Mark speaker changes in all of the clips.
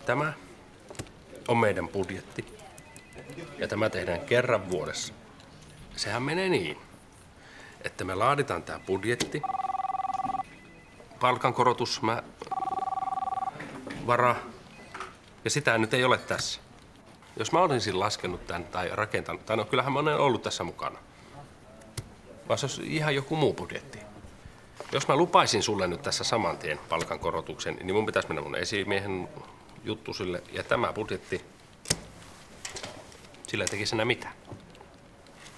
Speaker 1: Tämä on meidän budjetti. Ja tämä tehdään kerran vuodessa. Sehän menee niin, että me laaditaan tää budjetti, palkankorotus, vara, ja sitä nyt ei ole tässä. Jos mä olisin laskenut tän tai rakentanut, tai no kyllähän mä olen ollut tässä mukana. Vaan se olisi ihan joku muu budjetti. Jos mä lupaisin sulle nyt tässä saman tien palkankorotuksen, niin mun pitäisi mennä mun esimiehen juttusille, ja tämä budjetti, sillä ei tekisi enää mitään.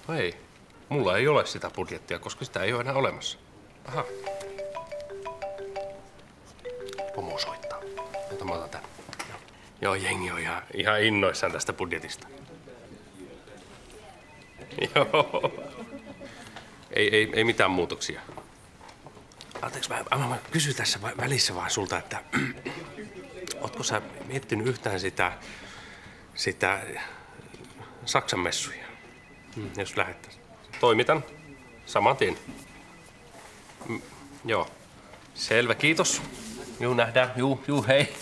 Speaker 1: No ei, mulla ei ole sitä budjettia, koska sitä ei ole enää olemassa. Aha. Pomo soittaa. Jota mä otan tän. Joo, jengi on ihan innoissaan tästä budjetista. Joo. Ei mitään muutoksia. Anteeksi, mä kysyn tässä välissä vaan sulta, että ootko sä miettinyt yhtään sitä Saksan messuja, jos lähettäisiin? Toimitan saman tien. Joo. Selvä, kiitos. Juu, nähdään. Juu, hei.